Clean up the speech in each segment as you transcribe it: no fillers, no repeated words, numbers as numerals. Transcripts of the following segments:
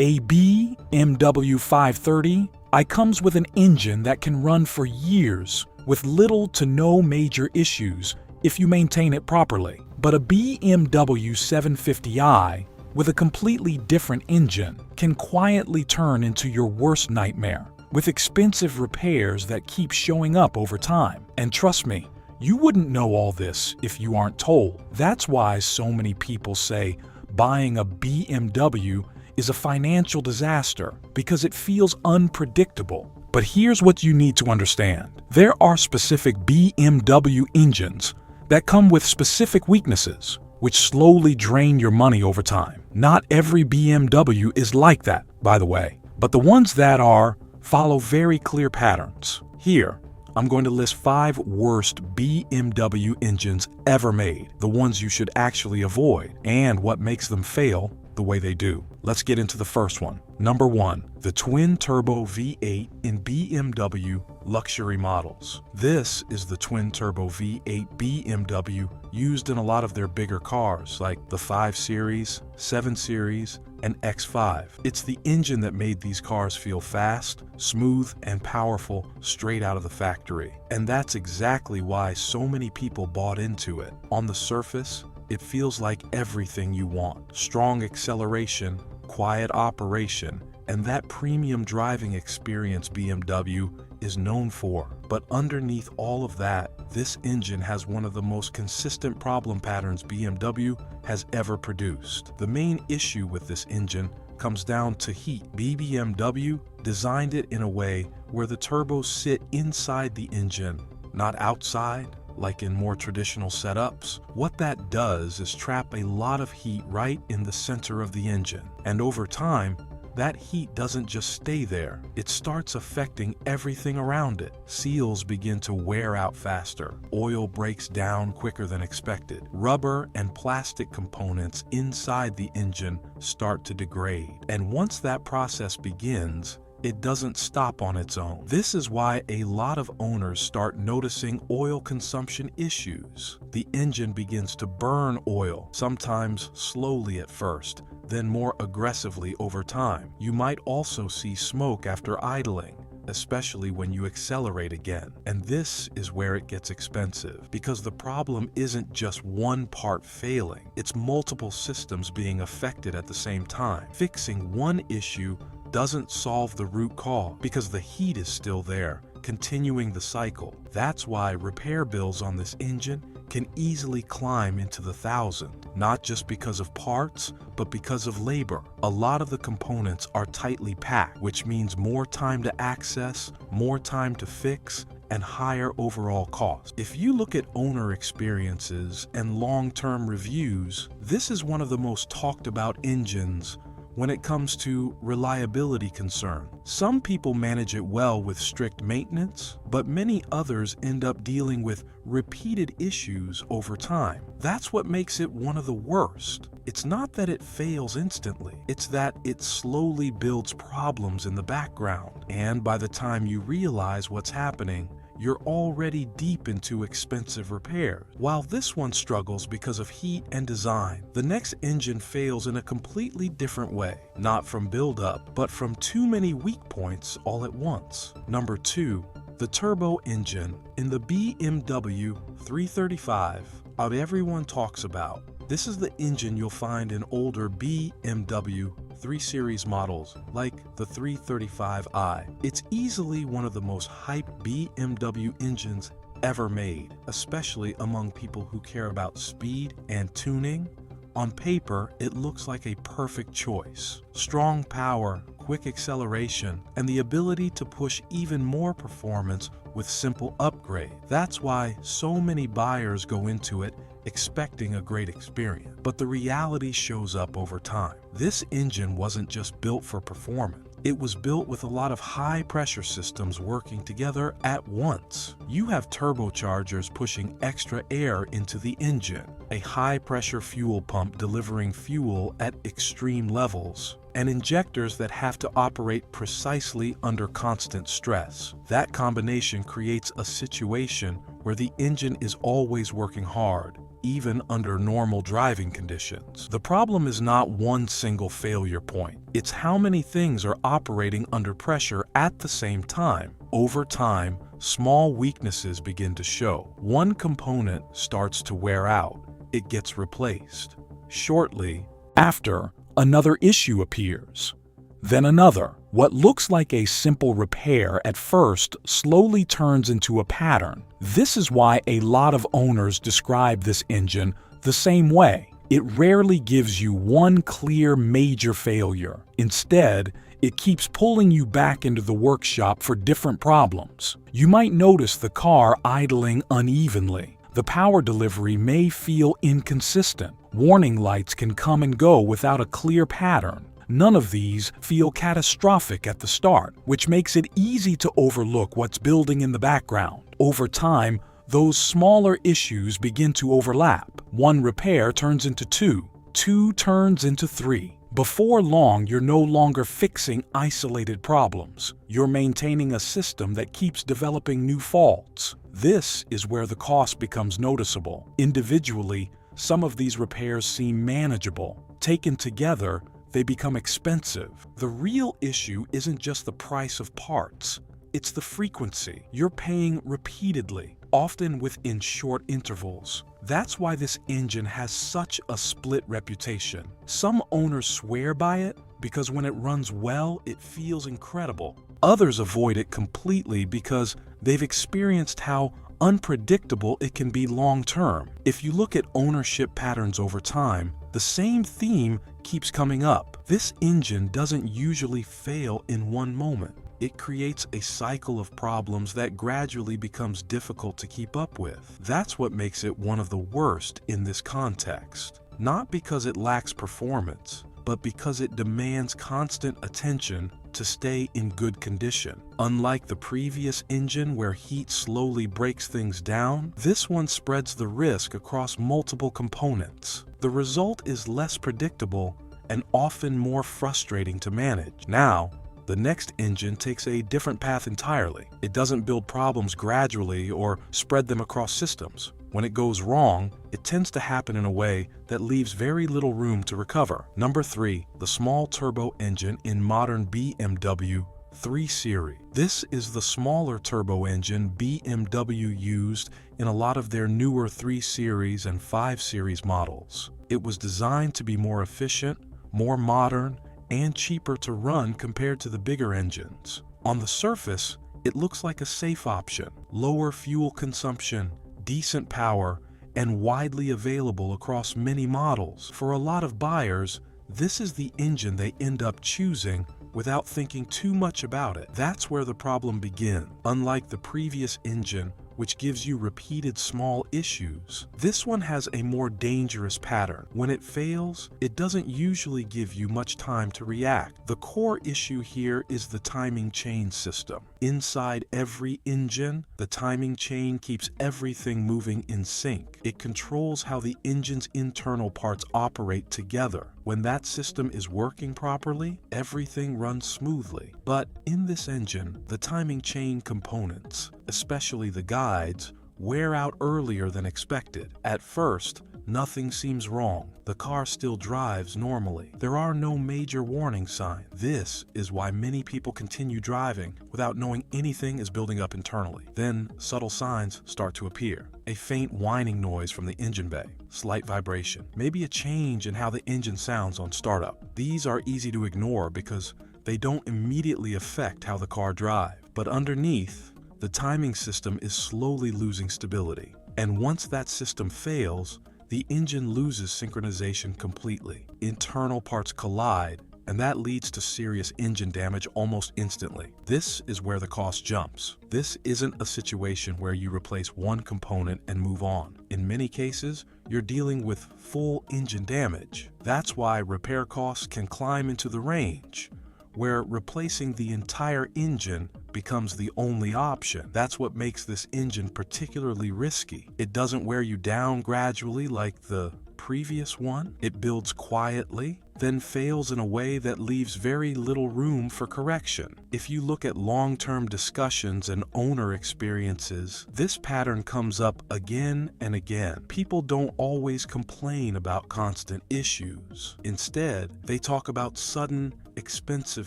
A BMW 530i comes with an engine that can run for years with little to no major issues if you maintain it properly. But a BMW 750i with a completely different engine can quietly turn into your worst nightmare, with expensive repairs that keep showing up over time. And trust me, you wouldn't know all this if you aren't told. That's why so many people say buying a BMW is a financial disaster, because it feels unpredictable. But here's what you need to understand. There are specific BMW engines that come with specific weaknesses, which slowly drain your money over time. Not every BMW is like that, by the way, but the ones that are follow very clear patterns. Here, I'm going to list 5 worst BMW engines ever made, the ones you should actually avoid, and what makes them fail the way they do. Let's get into the first one. Number 1, the twin-turbo V8 in BMW luxury models. This is the twin-turbo V8 BMW used in a lot of their bigger cars like the 5 Series, 7 Series, and X5. It's the engine that made these cars feel fast, smooth, and powerful straight out of the factory. And that's exactly why so many people bought into it. On the surface, it feels like everything you want. Strong acceleration, quiet operation, and that premium driving experience BMW is known for. But underneath all of that, this engine has one of the most consistent problem patterns BMW has ever produced. The main issue with this engine comes down to heat. BMW designed it in a way where the turbos sit inside the engine, not outside, like in more traditional setups. What that does is trap a lot of heat right in the center of the engine. And over time, that heat doesn't just stay there. It starts affecting everything around it. Seals begin to wear out faster. Oil breaks down quicker than expected. Rubber and plastic components inside the engine start to degrade. And once that process begins, it doesn't stop on its own. This is why a lot of owners start noticing oil consumption issues. The engine begins to burn oil, sometimes slowly at first, then more aggressively over time. You might also see smoke after idling, especially when you accelerate again. And this is where it gets expensive, because the problem isn't just one part failing, it's multiple systems being affected at the same time. Fixing one issue doesn't solve the root cause, because the heat is still there, continuing the cycle. That's why repair bills on this engine can easily climb into the thousands, not just because of parts, but because of labor. A lot of the components are tightly packed, which means more time to access, more time to fix, and higher overall cost. If you look at owner experiences and long-term reviews, this is one of the most talked about engines when it comes to reliability concern. Some people manage it well with strict maintenance, but many others end up dealing with repeated issues over time. That's what makes it one of the worst. It's not that it fails instantly, it's that it slowly builds problems in the background. And by the time you realize what's happening, you're already deep into expensive repairs. While this one struggles because of heat and design, the next engine fails in a completely different way. Not from buildup, but from too many weak points all at once. Number 2, the turbo engine in the BMW 335 everyone talks about. This is the engine you'll find in older BMW 3 Series models like the 335i. It's easily one of the most hyped BMW engines ever made, especially among people who care about speed and tuning. On paper, it looks like a perfect choice. Strong power, quick acceleration, and the ability to push even more performance with simple upgrade. That's why so many buyers go into it expecting a great experience. But the reality shows up over time. This engine wasn't just built for performance. It was built with a lot of high-pressure systems working together at once. You have turbochargers pushing extra air into the engine, a high-pressure fuel pump delivering fuel at extreme levels, and injectors that have to operate precisely under constant stress. That combination creates a situation where the engine is always working hard, even under normal driving conditions. The problem is not one single failure point. It's how many things are operating under pressure at the same time. Over time, small weaknesses begin to show. One component starts to wear out. It gets replaced. Shortly after, another issue appears. Then another. What looks like a simple repair at first slowly turns into a pattern. This is why a lot of owners describe this engine the same way. It rarely gives you one clear major failure. Instead, it keeps pulling you back into the workshop for different problems. You might notice the car idling unevenly. The power delivery may feel inconsistent. Warning lights can come and go without a clear pattern. None of these feel catastrophic at the start, which makes it easy to overlook what's building in the background. Over time, those smaller issues begin to overlap. One repair turns into two, two turns into three. Before long, you're no longer fixing isolated problems. You're maintaining a system that keeps developing new faults. This is where the cost becomes noticeable. Individually, some of these repairs seem manageable. Taken together, they become expensive. The real issue isn't just the price of parts, it's the frequency. You're paying repeatedly, often within short intervals. That's why this engine has such a split reputation. Some owners swear by it because when it runs well, it feels incredible. Others avoid it completely because they've experienced how unpredictable it can be long-term. If you look at ownership patterns over time, the same theme keeps coming up. This engine doesn't usually fail in one moment. It creates a cycle of problems that gradually becomes difficult to keep up with. That's what makes it one of the worst in this context. Not because it lacks performance, but because it demands constant attention to stay in good condition. Unlike the previous engine where heat slowly breaks things down, this one spreads the risk across multiple components. The result is less predictable and often more frustrating to manage. Now, the next engine takes a different path entirely. It doesn't build problems gradually or spread them across systems. When it goes wrong, it tends to happen in a way that leaves very little room to recover. Number 3, the small turbo engine in modern BMW 3 Series. This is the smaller turbo engine BMW used in a lot of their newer 3 Series and 5 Series models. It was designed to be more efficient, more modern, and cheaper to run compared to the bigger engines. On the surface, it looks like a safe option. Lower fuel consumption, decent power, and widely available across many models. For a lot of buyers, this is the engine they end up choosing without thinking too much about it. That's where the problem begins. Unlike the previous engine, which gives you repeated small issues, this one has a more dangerous pattern. When it fails, it doesn't usually give you much time to react. The core issue here is the timing chain system. Inside every engine, the timing chain keeps everything moving in sync. It controls how the engine's internal parts operate together. When that system is working properly, everything runs smoothly. But in this engine, the timing chain components, especially the guides, wear out earlier than expected. At first, nothing seems wrong. The car still drives normally. There are no major warning signs. This is why many people continue driving without knowing anything is building up internally. Then subtle signs start to appear. A faint whining noise from the engine bay, slight vibration, maybe a change in how the engine sounds on startup. These are easy to ignore because they don't immediately affect how the car drives. But underneath, the timing system is slowly losing stability. And once that system fails, the engine loses synchronization completely. Internal parts collide, and that leads to serious engine damage almost instantly. This is where the cost jumps. This isn't a situation where you replace one component and move on. In many cases, you're dealing with full engine damage. That's why repair costs can climb into the range, where replacing the entire engine becomes the only option. That's what makes this engine particularly risky. It doesn't wear you down gradually like the previous one. It builds quietly, then fails in a way that leaves very little room for correction. If you look at long-term discussions and owner experiences, this pattern comes up again and again. People don't always complain about constant issues. Instead, they talk about sudden, expensive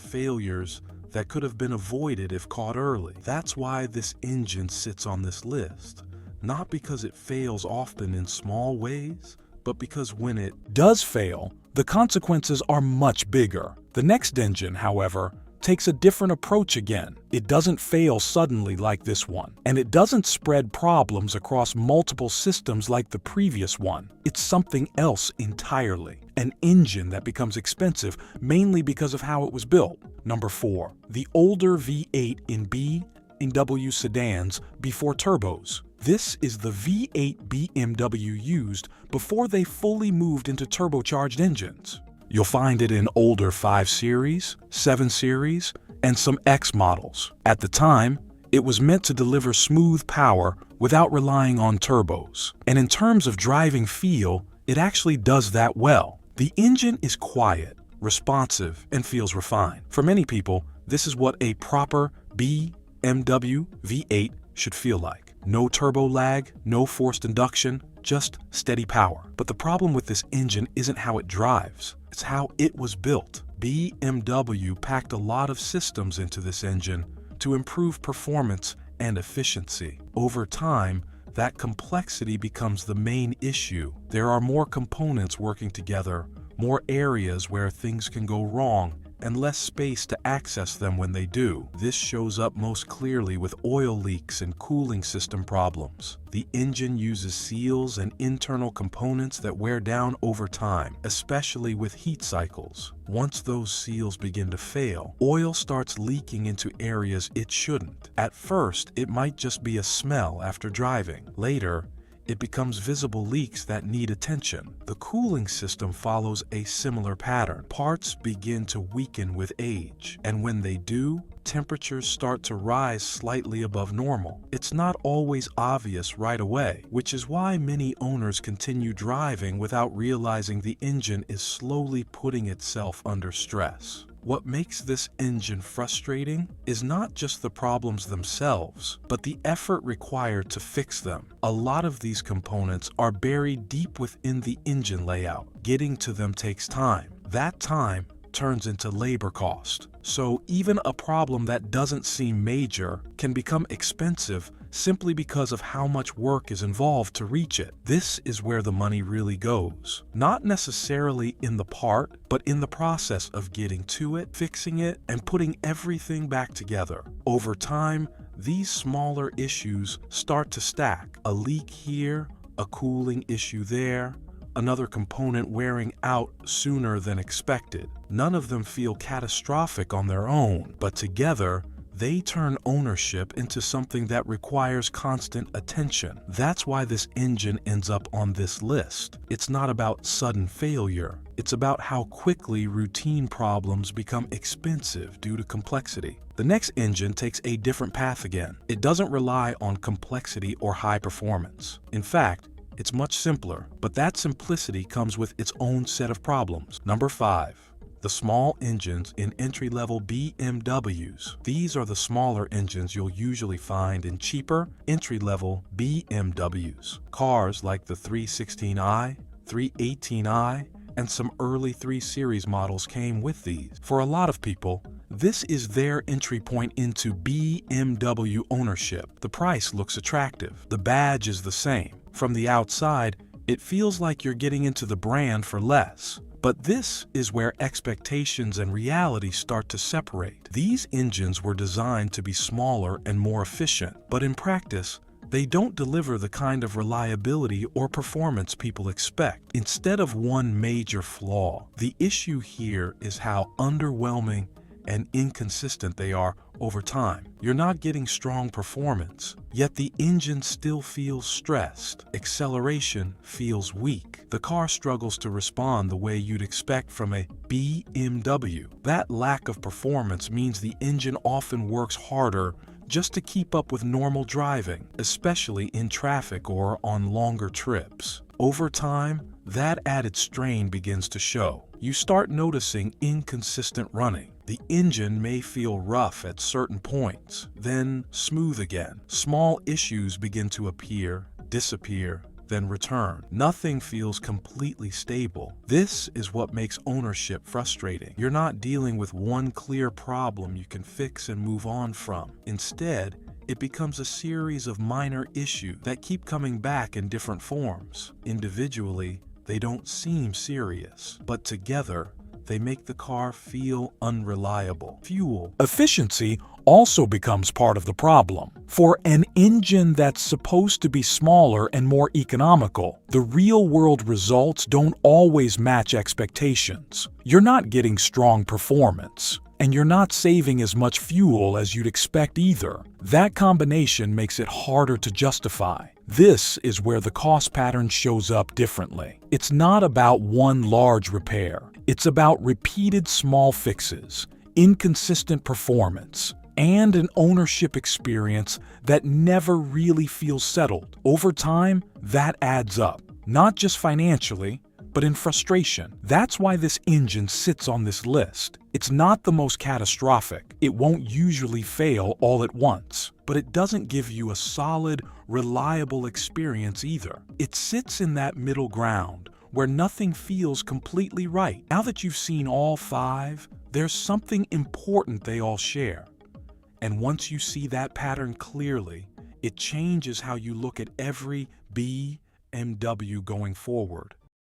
failures that could have been avoided if caught early. That's why this engine sits on this list. Not because it fails often in small ways, but because when it does fail, the consequences are much bigger. The next engine, however, takes a different approach again. It doesn't fail suddenly like this one, and it doesn't spread problems across multiple systems like the previous one. It's something else entirely. An engine that becomes expensive mainly because of how it was built. Number 4. The older V8 in BMW sedans before turbos. This is the V8 BMW used before they fully moved into turbocharged engines. You'll find it in older 5 Series, 7 Series, and some X models. At the time, it was meant to deliver smooth power without relying on turbos. And in terms of driving feel, it actually does that well. The engine is quiet, responsive, and feels refined. For many people, this is what a proper BMW V8 should feel like. No turbo lag, no forced induction, just steady power. But the problem with this engine isn't how it drives, it's how it was built. BMW packed a lot of systems into this engine to improve performance and efficiency. Over time, that complexity becomes the main issue. There are more components working together, more areas where things can go wrong, and less space to access them when they do. This shows up most clearly with oil leaks and cooling system problems. The engine uses seals and internal components that wear down over time, especially with heat cycles. Once those seals begin to fail, oil starts leaking into areas it shouldn't. At first, it might just be a smell after driving. Later, it becomes visible leaks that need attention. The cooling system follows a similar pattern. Parts begin to weaken with age, and when they do, temperatures start to rise slightly above normal. It's not always obvious right away, which is why many owners continue driving without realizing the engine is slowly putting itself under stress. What makes this engine frustrating is not just the problems themselves, but the effort required to fix them. A lot of these components are buried deep within the engine layout. Getting to them takes time. That time turns into labor cost. So even a problem that doesn't seem major can become expensive simply because of how much work is involved to reach it. This is where the money really goes. Not necessarily in the part, but in the process of getting to it, fixing it, and putting everything back together. Over time, these smaller issues start to stack. A leak here, a cooling issue there, another component wearing out sooner than expected. None of them feel catastrophic on their own, but together, they turn ownership into something that requires constant attention. That's why this engine ends up on this list. It's not about sudden failure. It's about how quickly routine problems become expensive due to complexity. The next engine takes a different path again. It doesn't rely on complexity or high performance. In fact, it's much simpler, but that simplicity comes with its own set of problems. Number 5. The small engines in entry-level BMWs. These are the smaller engines you'll usually find in cheaper, entry-level BMWs. Cars like the 316i, 318i, and some early 3 Series models came with these. For a lot of people, this is their entry point into BMW ownership. The price looks attractive. The badge is the same. From the outside, it feels like you're getting into the brand for less. But this is where expectations and reality start to separate. These engines were designed to be smaller and more efficient, but in practice, they don't deliver the kind of reliability or performance people expect. Instead of one major flaw, the issue here is how underwhelming and inconsistent they are over time. You're not getting strong performance, yet the engine still feels stressed. Acceleration feels weak. The car struggles to respond the way you'd expect from a BMW. That lack of performance means the engine often works harder just to keep up with normal driving, especially in traffic or on longer trips. Over time, that added strain begins to show. You start noticing inconsistent running. The engine may feel rough at certain points, then smooth again. Small issues begin to appear, disappear, then return. Nothing feels completely stable. This is what makes ownership frustrating. You're not dealing with one clear problem you can fix and move on from. Instead, it becomes a series of minor issues that keep coming back in different forms. Individually, they don't seem serious, but together, they make the car feel unreliable. Fuel efficiency also becomes part of the problem. For an engine that's supposed to be smaller and more economical, the real-world results don't always match expectations. You're not getting strong performance, and you're not saving as much fuel as you'd expect either. That combination makes it harder to justify. This is where the cost pattern shows up differently. It's not about one large repair. It's about repeated small fixes, inconsistent performance, and an ownership experience that never really feels settled. Over time, that adds up, not just financially, but in frustration. That's why this engine sits on this list. It's not the most catastrophic. It won't usually fail all at once, but it doesn't give you a solid, reliable experience either. It sits in that middle ground where nothing feels completely right. Now that you've seen all 5, there's something important they all share. And once you see that pattern clearly, it changes how you look at every BMW going forward.